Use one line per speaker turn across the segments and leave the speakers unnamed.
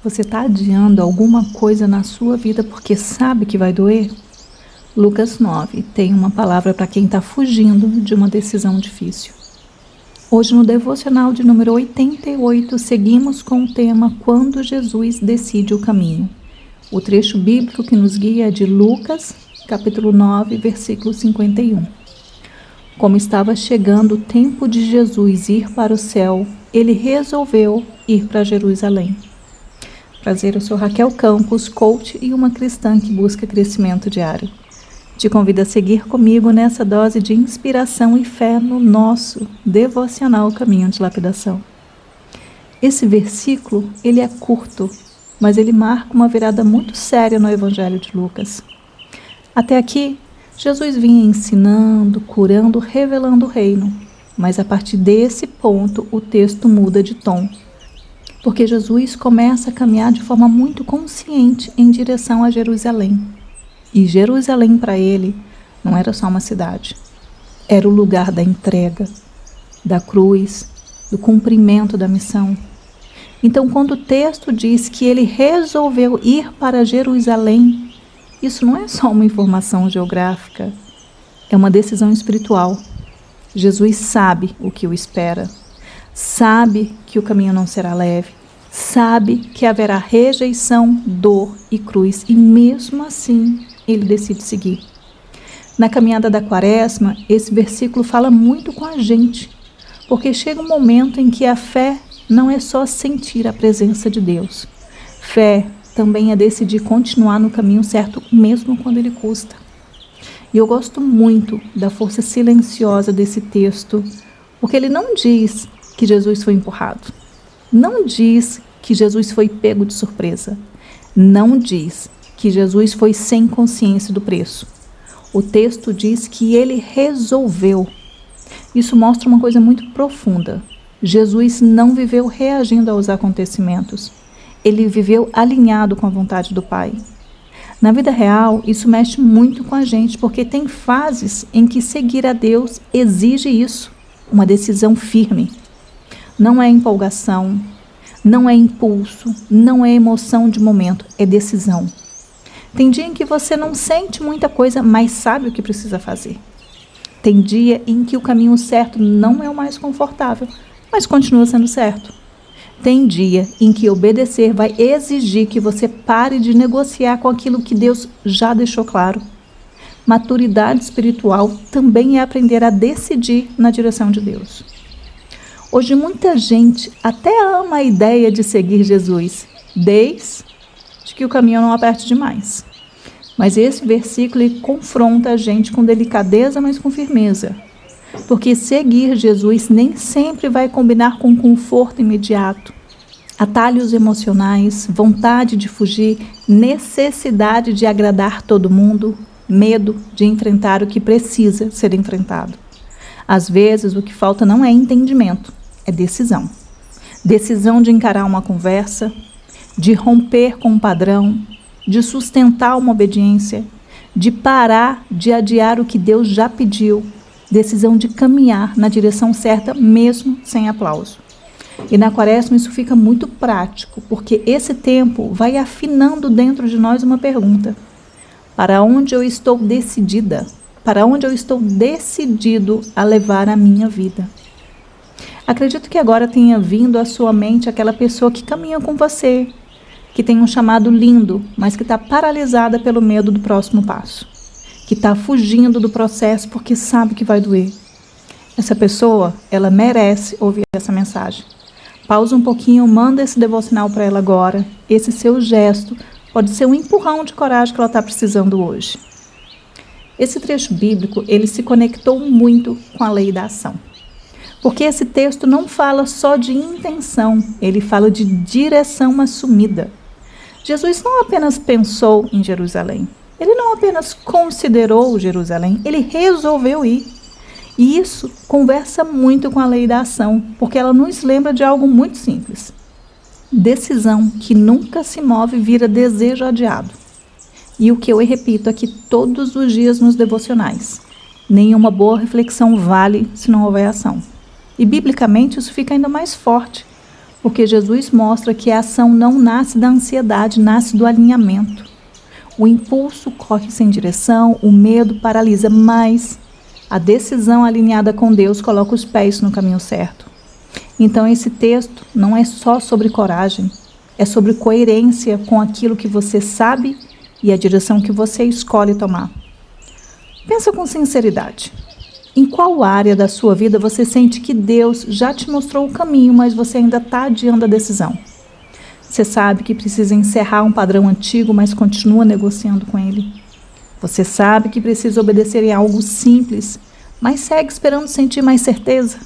Você está adiando alguma coisa na sua vida porque sabe que vai doer? Lucas 9 tem uma palavra para quem está fugindo de uma decisão difícil. Hoje no devocional de número 88, seguimos com o tema Quando Jesus decide o caminho. O trecho bíblico que nos guia é de Lucas, capítulo 9, versículo 51. Como estava chegando o tempo de Jesus ir para o céu, ele resolveu ir para Jerusalém. Prazer, eu sou Raquel Campos, coach e uma cristã que busca crescimento diário. Te convido a seguir comigo nessa dose de inspiração e fé no nosso devocional Caminho de Lapidação. Esse versículo, ele é curto, mas ele marca uma virada muito séria no Evangelho de Lucas. Até aqui, Jesus vinha ensinando, curando, revelando o reino, mas a partir desse ponto o texto muda de tom, porque Jesus começa a caminhar de forma muito consciente em direção a Jerusalém. E Jerusalém para ele não era só uma cidade, era o lugar da entrega, da cruz, do cumprimento da missão. Então, quando o texto diz que ele resolveu ir para Jerusalém, isso não é só uma informação geográfica, é uma decisão espiritual. Jesus sabe o que o espera, sabe que o caminho não será leve, sabe que haverá rejeição, dor e cruz, e mesmo assim ele decide seguir. Na caminhada da Quaresma, esse versículo fala muito com a gente, porque chega um momento em que a fé não é só sentir a presença de Deus. Fé também é decidir continuar no caminho certo, mesmo quando ele custa. E eu gosto muito da força silenciosa desse texto, porque ele não diz que Jesus foi empurrado, não diz que Jesus foi pego de surpresa, não diz que Jesus foi sem consciência do preço. O texto diz que ele resolveu. Isso mostra uma coisa muito profunda. Jesus não viveu reagindo aos acontecimentos. Ele viveu alinhado com a vontade do Pai. Na vida real, isso mexe muito com a gente, porque tem fases em que seguir a Deus exige isso, uma decisão firme. Não é empolgação, não é impulso, não é emoção de momento, é decisão. Tem dia em que você não sente muita coisa, mas sabe o que precisa fazer. Tem dia em que o caminho certo não é o mais confortável, mas continua sendo certo. Tem dia em que obedecer vai exigir que você pare de negociar com aquilo que Deus já deixou claro. Maturidade espiritual também é aprender a decidir na direção de Deus. Hoje muita gente até ama a ideia de seguir Jesus, desde que o caminho não aperte demais. Mas esse versículo confronta a gente com delicadeza, mas com firmeza. Porque seguir Jesus nem sempre vai combinar com conforto imediato. Atalhos emocionais, vontade de fugir, necessidade de agradar todo mundo, medo de enfrentar o que precisa ser enfrentado. Às vezes o que falta não é entendimento, é decisão. Decisão de encarar uma conversa, de romper com um padrão, de sustentar uma obediência, de parar de adiar o que Deus já pediu, decisão de caminhar na direção certa mesmo sem aplauso. E na Quaresma isso fica muito prático, porque esse tempo vai afinando dentro de nós uma pergunta: para onde eu estou decidida? Para onde eu estou decidido a levar a minha vida? Acredito que agora tenha vindo à sua mente aquela pessoa que caminha com você, que tem um chamado lindo, mas que está paralisada pelo medo do próximo passo, que está fugindo do processo porque sabe que vai doer. Essa pessoa, ela merece ouvir essa mensagem. Pausa um pouquinho, manda esse devocional para ela agora. Esse seu gesto pode ser um empurrão de coragem que ela está precisando hoje. Esse trecho bíblico, ele se conectou muito com a lei da ação. Porque esse texto não fala só de intenção, ele fala de direção assumida. Jesus não apenas pensou em Jerusalém, ele não apenas considerou Jerusalém, ele resolveu ir. E isso conversa muito com a lei da ação, porque ela nos lembra de algo muito simples. Decisão que nunca se move vira desejo adiado. E o que eu repito aqui todos os dias nos devocionais: nenhuma boa reflexão vale se não houver ação. E biblicamente isso fica ainda mais forte, Porque Jesus mostra que a ação não nasce da ansiedade, nasce do alinhamento. O impulso corre sem direção, o medo paralisa, mas a decisão alinhada com Deus coloca os pés no caminho certo. Então esse texto não é só sobre coragem, é sobre coerência com aquilo que você sabe e a direção que você escolhe tomar. Pensa com sinceridade. Em qual área da sua vida você sente que Deus já te mostrou o caminho, mas você ainda está adiando a decisão? Você sabe que precisa encerrar um padrão antigo, mas continua negociando com ele. Você sabe que precisa obedecer em algo simples, mas segue esperando sentir mais certeza.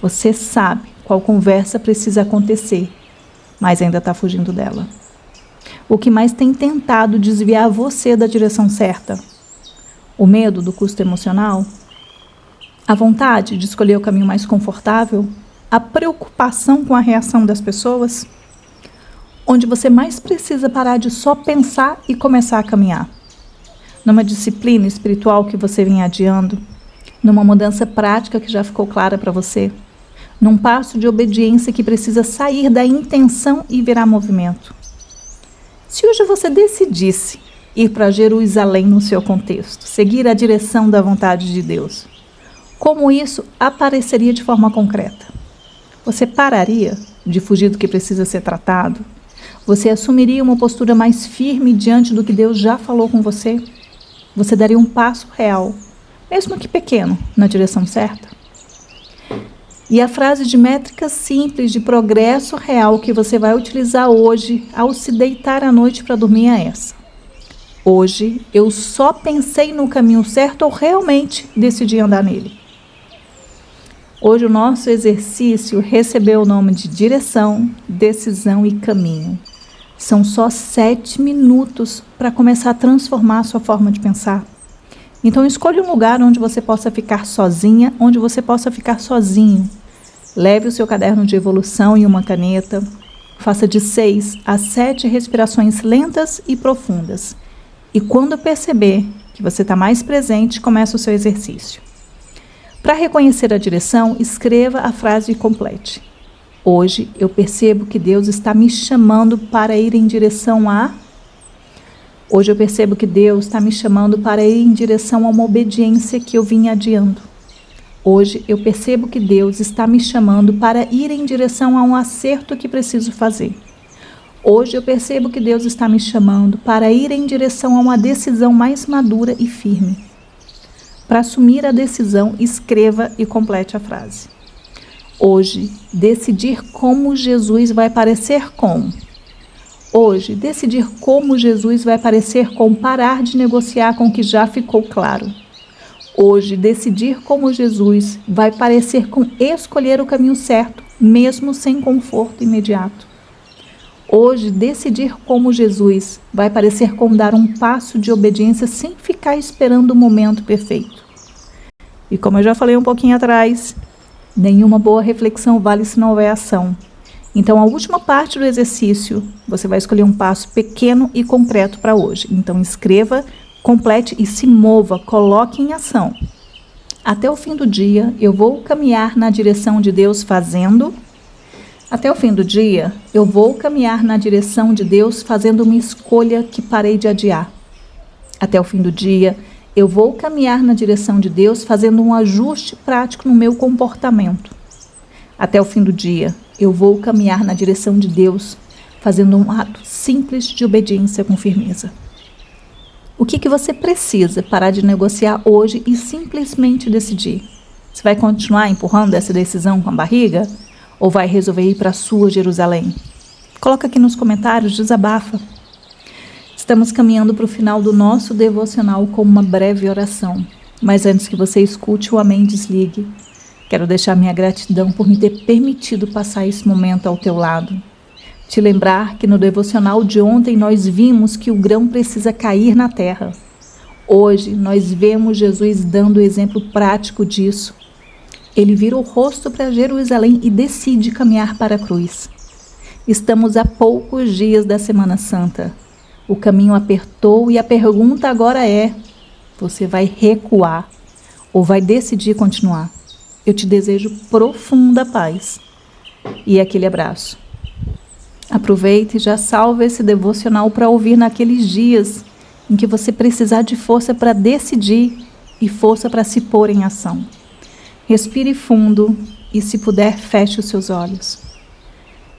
Você sabe qual conversa precisa acontecer, mas ainda está fugindo dela. O que mais tem tentado desviar você da direção certa? O medo do custo emocional? A vontade de escolher o caminho mais confortável? A preocupação com a reação das pessoas? Onde você mais precisa parar de só pensar e começar a caminhar? Numa disciplina espiritual que você vem adiando? Numa mudança prática que já ficou clara para você? Num passo de obediência que precisa sair da intenção e virar movimento? Se hoje você decidisse ir para Jerusalém no seu contexto, seguir a direção da vontade de Deus, como isso apareceria de forma concreta? Você pararia de fugir do que precisa ser tratado? Você assumiria uma postura mais firme diante do que Deus já falou com você? Você daria um passo real, mesmo que pequeno, na direção certa? E a frase de métrica simples de progresso real que você vai utilizar hoje ao se deitar à noite para dormir é essa: hoje eu só pensei no caminho certo ou realmente decidi andar nele? Hoje o nosso exercício recebeu o nome de direção, decisão e caminho. São só 7 minutos para começar a transformar a sua forma de pensar. Então escolha um lugar onde você possa ficar sozinha, onde você possa ficar sozinho. Leve o seu caderno de evolução e uma caneta. Faça de 6 a 7 respirações lentas e profundas. E quando perceber que você está mais presente, começa o seu exercício. Para reconhecer a direção, escreva a frase e complete: hoje eu percebo que Deus está me chamando para ir em direção a... Hoje eu percebo que Deus está me chamando para ir em direção a uma obediência que eu vinha adiando. Hoje eu percebo que Deus está me chamando para ir em direção a um acerto que preciso fazer. Hoje eu percebo que Deus está me chamando para ir em direção a uma decisão mais madura e firme. Para assumir a decisão, escreva e complete a frase: hoje, decidir como Jesus vai parecer com... Hoje, decidir como Jesus vai parecer com parar de negociar com o que já ficou claro. Hoje, decidir como Jesus vai parecer com escolher o caminho certo, mesmo sem conforto imediato. Hoje, decidir como Jesus vai parecer com dar um passo de obediência sem ficar esperando o momento perfeito. E como eu já falei um pouquinho atrás, nenhuma boa reflexão vale se não houver ação. Então, a última parte do exercício, você vai escolher um passo pequeno e concreto para hoje. Então, escreva, complete e se mova, coloque em ação. Até o fim do dia, eu vou caminhar na direção de Deus fazendo... Até o fim do dia, eu vou caminhar na direção de Deus fazendo uma escolha que parei de adiar. Até o fim do dia, eu vou caminhar na direção de Deus fazendo um ajuste prático no meu comportamento. Até o fim do dia, eu vou caminhar na direção de Deus fazendo um ato simples de obediência com firmeza. O que você precisa parar de negociar hoje e simplesmente decidir? Você vai continuar empurrando essa decisão com a barriga? Ou vai resolver ir para a sua Jerusalém? Coloca aqui nos comentários, desabafa. Estamos caminhando para o final do nosso devocional com uma breve oração. Mas antes que você escute o amém, desligue. Quero deixar minha gratidão por me ter permitido passar esse momento ao teu lado. Te lembrar que no devocional de ontem nós vimos que o grão precisa cair na terra. Hoje nós vemos Jesus dando o exemplo prático disso. Ele vira o rosto para Jerusalém e decide caminhar para a cruz. Estamos a poucos dias da Semana Santa. O caminho apertou e a pergunta agora é: você vai recuar ou vai decidir continuar? Eu te desejo profunda paz. e aquele abraço. Aproveite e já salve esse devocional para ouvir naqueles dias em que você precisar de força para decidir e força para se pôr em ação. Respire fundo e, se puder, feche os seus olhos.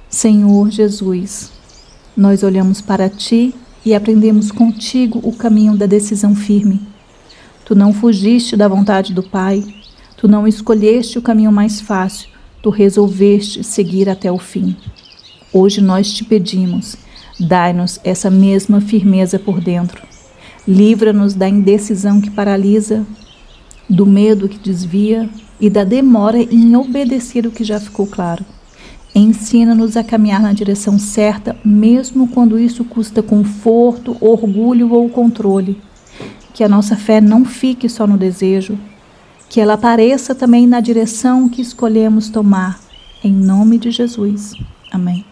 Senhor Jesus, nós olhamos para Ti e aprendemos contigo o caminho da decisão firme. Tu não fugiste da vontade do Pai, Tu não escolheste o caminho mais fácil, Tu resolveste seguir até o fim. Hoje nós te pedimos, dai-nos essa mesma firmeza por dentro. Livra-nos da indecisão que paralisa, do medo que desvia e da demora em obedecer o que já ficou claro. Ensina-nos a caminhar na direção certa, mesmo quando isso custa conforto, orgulho ou controle. Que a nossa fé não fique só no desejo, que ela apareça também na direção que escolhemos tomar. Em nome de Jesus. Amém.